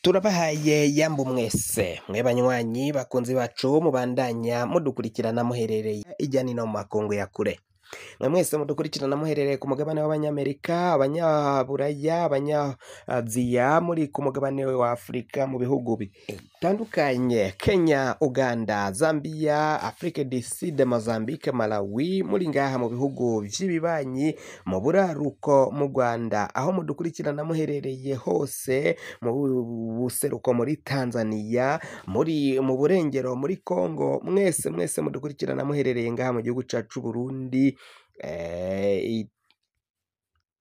Turabahaye yambu mwese mwe banywanyi bakunzi bacu mubandanya mudukurikirana muherereye ijya nino mu makungu ya kure. Mwe mwese mudukurikirana muherereye ku mugabane w'abanyamerika, abanyaburaya, abanyaziya, muri ku mugabane wa Afurika mu bihugu bitandukanye: Kenya, Uganda, Zambia, Afrique du Sud, Mozambique, Malawi, muri ngaha mu bihugu vy'ibibanyi, mu buraruko mu Rwanda, aho mudukurikirana muherereye hose, mu buseruko muri Tanzania, muri mu burengero muri Congo, mwese mudukurikirana muherereye ngaha mu gihugu cacu Burundi,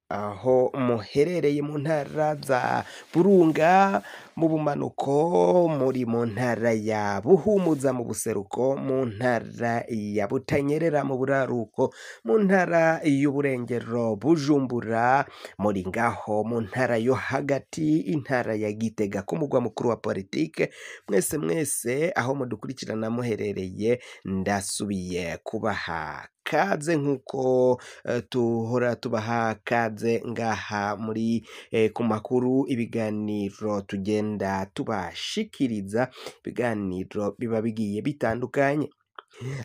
aho muherereye mu ntara za Burunga mu bumanuko, muri mu ntara ya Buhumuza mu buseruko, mu ntara ya Butanyerera mu buraruko, mu ntara y'uburengero Bujumbura, muri ngaho mu ntara yo hagati, intara ya Gitega ku mugwa mukuru wa politike. Mwese aho mudukurikirana muherereye, ndasubiye kubaha kaze nkuko tuhora tubaha kaze ngaha muri ku makuru, ibiganiro tugenda tubashikiriza, ibiganiro biba bigiye bitandukanye.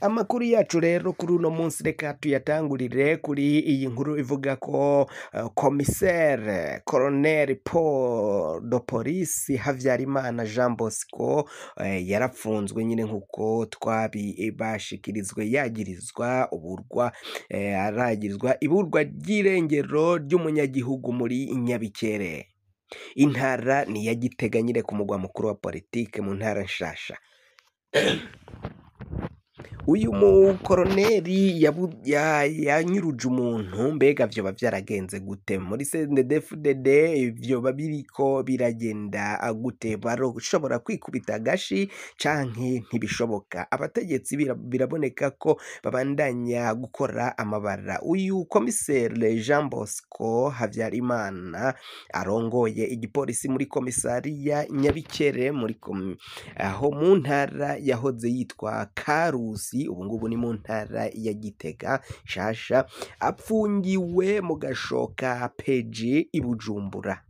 Amakuru yacu rero kuri uno munsi reka tuyatangurire kuri iyi nkuru ivuga ko Commissaire Colonel Paul de Police Havyarimana Jean Bosco yarapfunzwe nyine nkuko twabibashikirizwe, yagirizwa iburwa ry'irengero ry'umunyagihugu muri Nyabikere. Intara ni ya Gitega nyine ku mugwa mukuru wa politike mu ntara nshasha. Uyu mukoroneri yanyuruje umuntu, mbega vyoba vyaragenze gute muri CNDD-FDD? Vyoba biriko biragenda gute? Baroshobora kwikubita agashi canke ntibishoboka? Abategetsi biraboneka ko babandanya gukora amabara. Uyu komisere Jean Bosco Havyarimana arongoye igipolisi muri komisariya Nyabikere aho mu ntara yahoze yitwa Karusi, ubu ngubu ni mu ntara ya Gitega shasha, apfungiwe mu gashoka peji i Bujumbura.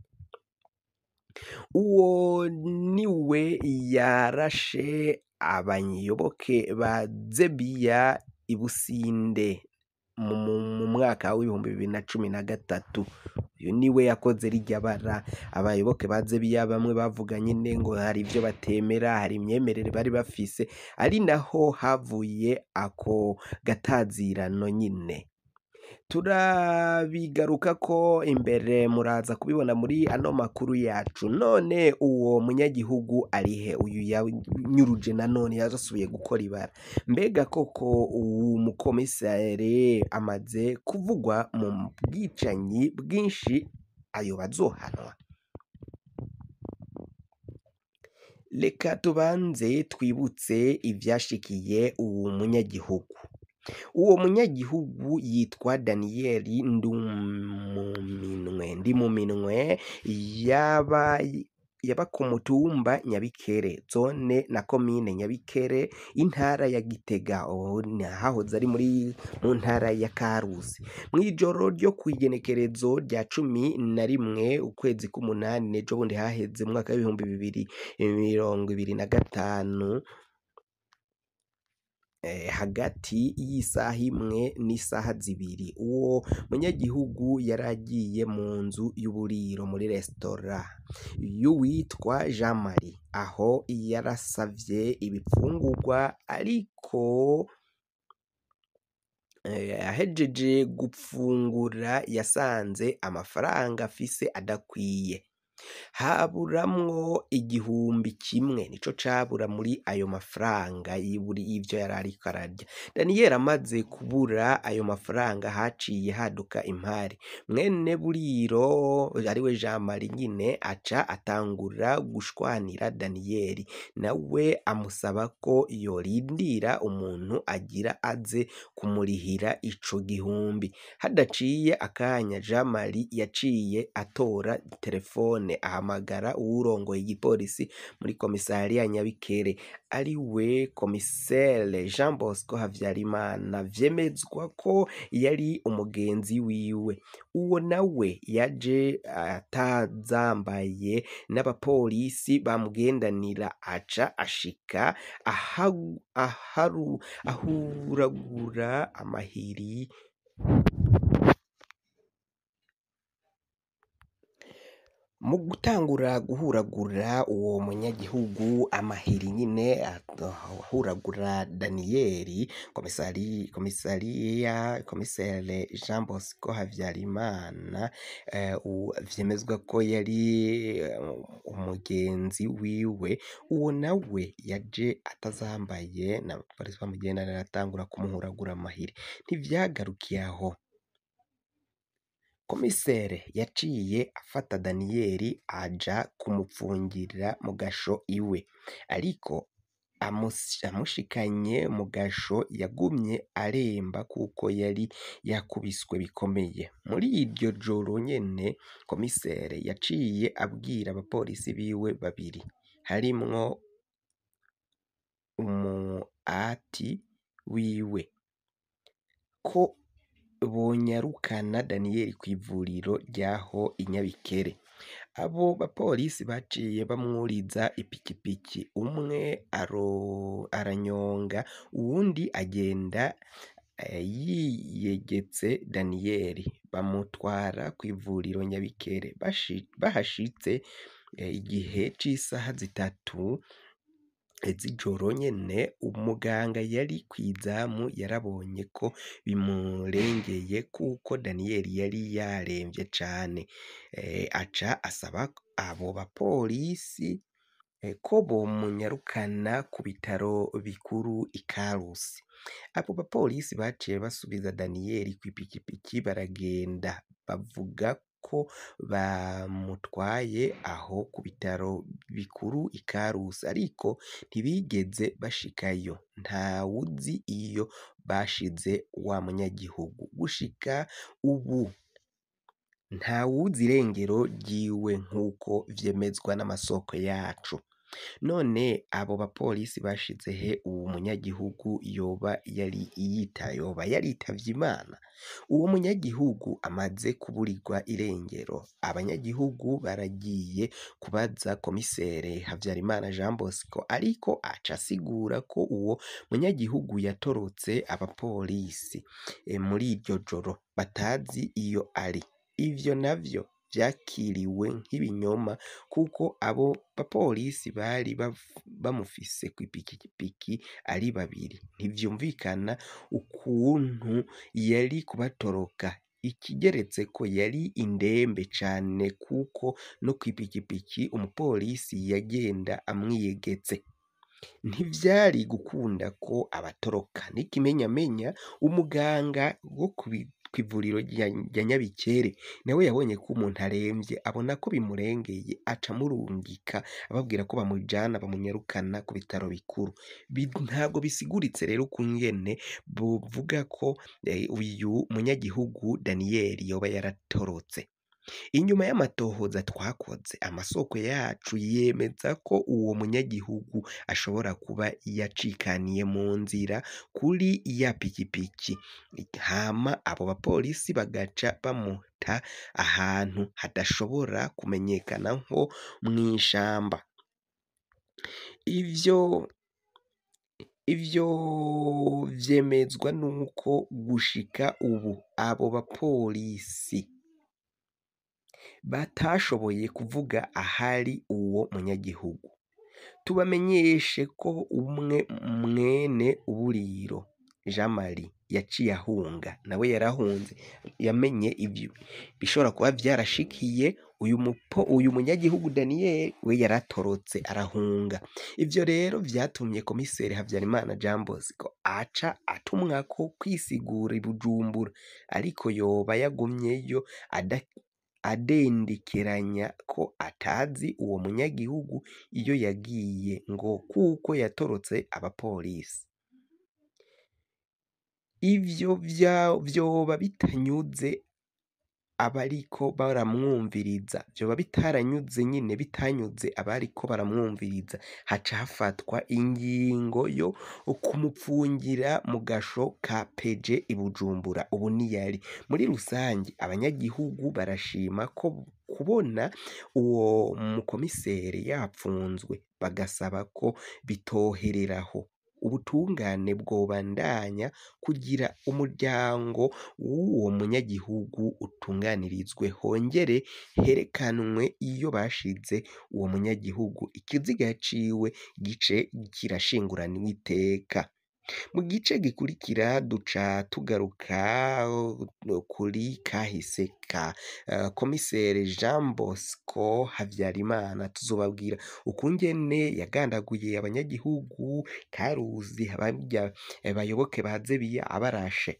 Uwo niwe yarashe abanyoboke ba Zebiya i Businde mu mwaka w'ibihumbi 2013. Uyu niwe yakoze rirya bara. Abayoboke ba Zebiya bamwe bavuga nyine ngo hari ivyo batemera, hari imyemerere bari bafise, ari naho havuye ako gatazirano nyine. Turabigaruka ko imbere, muraza kubibona muri ano makuru yacu. None uwo munyagihugu arihe? Uyu yanyuruje nanone yazasubiye gukora ibara. Mbega koko uwo mukomisare amaze kuvugwa mu bwicanyi bwinshi, ayo bazohanwa? Reka tubanze twibutse ivyashikiye uwo munyagihugu. Uwo munyagihugu yitwa Daniel Ndimuminwe, yaba ku mutumba Nyabikere, zone na komine Nyabikere, intara ya Gitega, hahoze ari mu ntara ya Karusi. Mw'ijoro ryo kwigenekerezo rya 11 ukwezi k'umunani, ejo bundi haheze mwaka w'ibihumbi 2025, hagati y'isaha 1 n'isaha 2, uwo munyagihugu yaragiye mu nzu y'uburiro muri restaurant y'uwitwa Jean Marie, aho yarasavye ibifungurwa, ariko ahejeje gupfungura yasanze amafaranga afise adakwiye. Haburamwo 1,000 nico cabura muri ayo mafaranga y'ivyo yarariko ararya. Daniel amaze kubura ayo mafaranga, haciye haduka impari. Mwene buriro ariwe Jean Marie nyine aca atangura gushwanira Daniel, nawe amusaba ko yorindira umuntu agira aze kumurihira ico 1,000. Hadaciye akanya, Jean Marie yaciye atora telefone telefone ahamagara uwurongoye igipolisi muri komisariya Nyabikere ari we komisere Jean Bosco Havyarimana, vyemezwa ko yari umugenzi wiwe. Uwo nawe yaje atazambaye n'abapolisi bamugendanira, aca ashika ahuragura amahiri. Mu gutangura guhuragura uwo munyagihugu amahiri nyine, ahuragura Daniyeli, komisere Jean Bosco Havyarimana, vyemezwa ko yari umugenzi wiwe. Uwo nawe yaje atazambaye n'abapolisi bamugendanira, atangura kumuhuragura amahiri. Ntivyagarukiye aho, komisere yaciye afata Daniyeli aja kumupfungirira mu gasho iwe, ariko amushikanye mu gasho yagumye aremba kuko yari yakubiswe bikomeye. Muri iryo joro nyene komisere yaciye abwira abapolisi biwe babiri harimwo umuati wiwe ko bonyarukana Daniyeli kw'ivuriro ryaho i Nyabikere. Abo bapolisi baciye bamwuriza ipikipiki, umwe aranyonga uwundi agenda yiyegetse Daniyeli, bamutwara kw'ivuriro Nyabikere. Bahashitse igihe c'isaha 3 z'ijoro nyene, umuganga yari kw'izamu yarabonye ko bimurengeye kuko Daniyeli yari yaremvye cane, aca asaba abo bapolisi ko bomunyarukana ku bitaro bikuru i Karusi. Abo bapolisi baciye basubiza Daniyeli kw'ipikipiki baragenda, bavuga ko bamutwaye aho ku bitaro bikuru i Karusi, ariko ntibigeze bashikayo. Ntawuzi iyo bashize wa munyagihugu. Gushika ubu ntawuzi irengero ryiwe nk'uko vyemezwa n'amasoko yacu. None abo bapolisi bashize he uwo munyagihugu? Yoba yaritavye Imana? Uwo munyagihugu amaze kuburirwa irengero, abanyagihugu baragiye kubaza komisere Havyarimana Jean Bosco, ariko aca asigura ko uwo munyagihugu yatorotse abapolisi muri iryo joro, batazi iyo ari. Ivyo navyo vyakiriwe nk'ibinyoma kuko abo bapolisi bari bamufise kw'ipikipiki ari babiri. Ntivyumvikana ukuntu yari kubatoroka. Ikigeretse ko yari indembe cane kuko no kw'ipikipiki umupolisi yagenda amwiyegetse. Ntivyari gukunda ko abatoroka. N'ikimenyamenya umuganga wo kw'ivuriro rya Nyabikere nawe yabonye ko umuntu aremvye, abona ko bimurengeye, aca amurungika ababwira ko bamujana bamunyarukana ku bitaro bikuru. Ntabwo bisiguritse rero ukungene bovuga ko uyu munyagihugu Daniyeli yoba yaratorotse. Inyuma y'amatohoza twakoze, amasoko yacu yemeza ko uwo munyagihugu ashobora kuba yacikaniye mu nzira kuri ya pikipiki, hama abo bapolisi bagaca bamuta ahantu hadashobora kumenyekana nko mw'ishamba. Ivyo vyemezwa nuko gushika ubu abo bapolisi batashoboye kuvuga ahari uwo munyagihugu. Tubamenyeshe ko mwene Uburiro Jean Marie yaciye ahunga, nawe yarahunze, yamenye ivyo bishobora kuba vyarashikiye uyu munyagihugu Daniyeli, we yaratorotse arahunga. Ivyo rero vyatumye komisere Havyarimana Jean Bosco aca atumwako kwisigura i Bujumbura, ariko yoba yagumyeyo adendekeranya ko atazi uwo munyagihugu iyo yagiye, ngo kuko yatorotse abapolisi. Ivyo vyoba bitanyuze abariko baramwumviriza, vyoba bitaranyuze nyene bitanyuze abariko baramwumviriza, haca hafatwa ingingo yo kumupfungira mu gasho ka peje i Bujumbura, ubu niyari. Muri rusangi abanyagihugu barashima ko kubona uwo mukomisere yapfunzwe, bagasaba ko bitohereraho, ubutungane bwobandanya kugira umuryango w'uwo munyagihugu utunganirizwe, hongere herekanwe iyo bashize uwo munyagihugu, ikiziga ciwe gice kirashinguranwa iteka. Mu gice gikurikira duca tugaruka kuri kahise ka komisere Jean Bosco Havyarimana, tuzobabwira ukungene yagandaguye abanyagihugu, Karuzi, barya bayoboke ba Zebiya abarashe.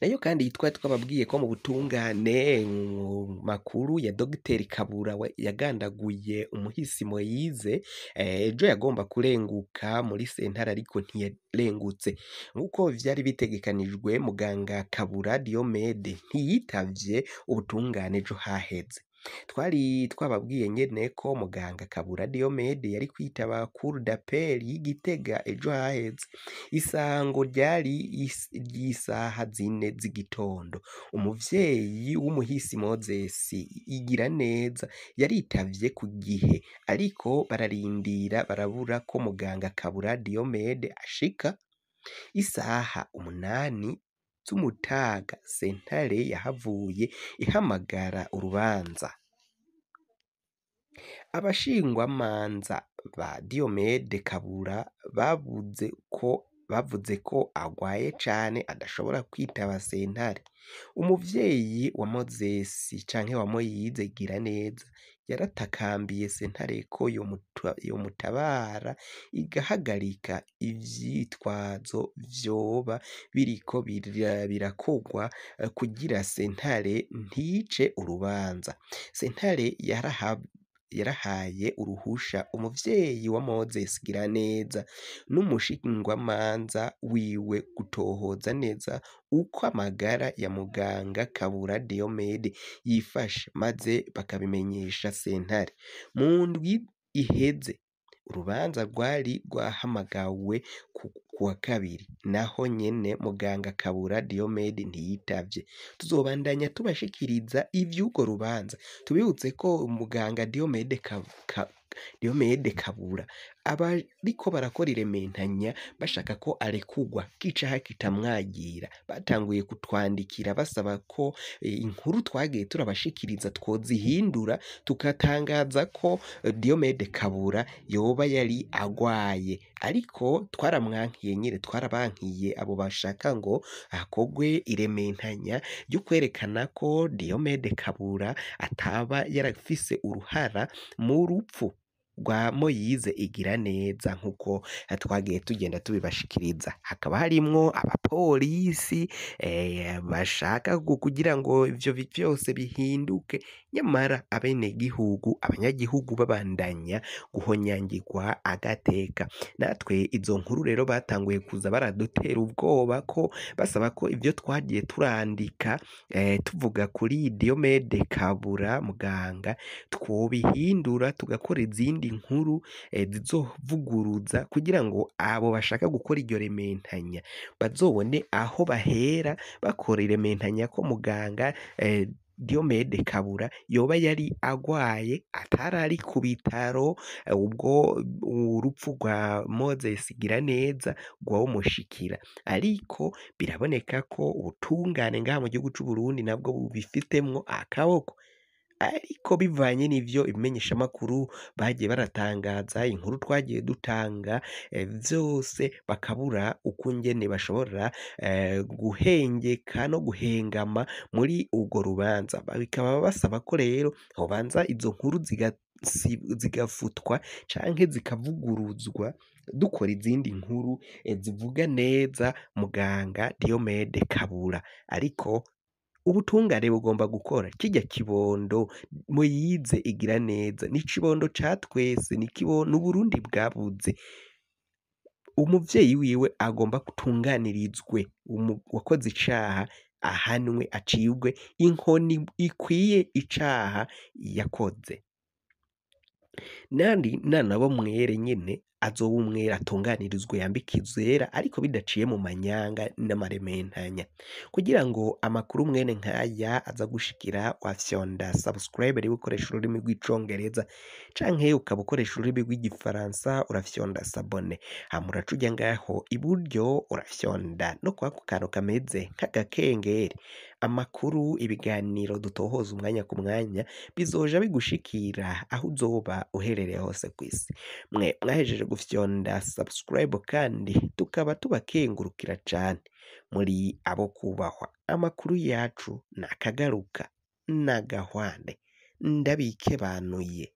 Nayo kandi twababwiye ko mu butungane mu makuru ya Dogiteri Kabura yagandaguye umuhisi Moise, ejo yagomba kurenguka muri sentare ariko ntiyarengutse nk'uko vyari bitegekanijwe. Muganga Kabura Diomede ntiyitavye ubutungane ejo haheze. Twari twababwiye nyene ko muganga Kabura Diomede yari kwitaba cour d'appel y'Igitega ejo haheze, isango ryari ry'isaha 4 z'igitondo. Umuvyeyi w'umuhisi Moses Igiraneza yaritavye ku gihe, ariko bararindira barabura ko muganga Kabura Diomede ashika. Isaha 8 z'umutaga sentare yahavuye ihamagara urubanza. Abashingwamanza ba Diomede Kabura bavuze ko agwaye cane adashobora kwitaba sentare. Umuvyeyi wa Moses canke wa Moise Igiraneza yaratakambiye sentare ko yomutabara igahagarika ivyitwazo vyoba biriko birakogwa kugira sentare ntice urubanza. Sentare yarahaye uruhusha umuvyeyi wa Moses Igiraneza n'umushingwamanza wiwe gutohoza neza uko amagara ya muganga Kabura Diomede yifashe, maze bakabimenyesha sentare. Mu ndwi iheze urubanza rwari rwahamagawe kuwa kabiri, naho nyene muganga Kabura Diomede ntiyitavye. Tuzobandanya tubashikiriza ivy'urwo rubanza. Tubibutse ko umuganga Diomede Kabura abariko barakora irementanya bashaka ko arekugwa k'icaha kitamwagira, batanguye kutwandikira basaba ko inkuru twagiye turabashikiriza twozihindura tugatangaza ko Diomede Kabura yoba yari agwaye, ariko twaramwankiye nyene, twarabankiye abo bashaka ngo hakogwe irementanya ryo kwerekana ko Diomede Kabura ataba yarafise uruhara mu rupfu rwa Moise Igiraneza nk'uko twagiye tugenda tubibashikiriza. Hakaba harimwo abapolisi bashaka kugira ngo ivyo vyose bihinduke, nyamara abanyagihugu babandanya guhonyangirwa agateka. Natwe izo nkuru rero batanguye kuza baradutera ubwoba ko basaba ko ivyo twagiye turandika tuvuga kuri Diomede Kabura muganga twobihindura tugakora izindi nkuru zizovuguruza, kugira ngo abo bashaka gukora iryo rementanya bazobone aho bahera bakora irementanya ko muganga Diomede Kabura yoba yari agwaye atarari ku bitaro ubwo urupfu rwa Moses Igiraneza rwawumushikira. Ariko biraboneka ko ubutungane ngaha mu gihugu c'u Burundi nabwo bubifitemwo akaboko, ariko bivanye n'ivyo ibimenyeshamakuru bagiye baratangaza, inkuru twagiye dutanga, vyose bakabura ukungene bashobora guhengeka no guhengama muri urwo rubanza. Bikaba basaba ko rero hobanza izo nkuru zigafutwa canke zikavuguruzwa, dukora izindi nkuru zivuga neza muganga Diomede Kabura. Ariko ubutungane bugomba gukora kirya kibondo Moise Igiraneza n'ikibondo ca twese, n'Uburundi bwabuze. Umuvyeyi wiwe agomba gutunganirizwe, wakoze icaha ahanwe acibwe inkoni ikwiye icaha yakoze. Nandi nanaba umwere nyene azoba umwere atunganirizwe yambikwe izera ariko bidaciye mu manyanga n'amarementanya. Kugira ngo amakuru mwene nkaya aza gushikira wafyonda subscribe niba ukoresha ururimi rw'icongereza canke ukaba ukoresha ururimi rw'igifaransa urafyonda s'abone, hama uraca uja ngaho iburyo urafyonda no kwako kantu kameze nk'agakengeri. Amakuru, ibiganiro dutohoza umwanya ku mwanya bizoja bigushikira aho uzoba uherereye hose kw'isi. Mwe mwahejeje gufyonda subscribe kandi tukaba tubakengurukira cane, muri abo kubahwa. Amakuru yacu nakagaruka, nagahwane, ndabikebanuye.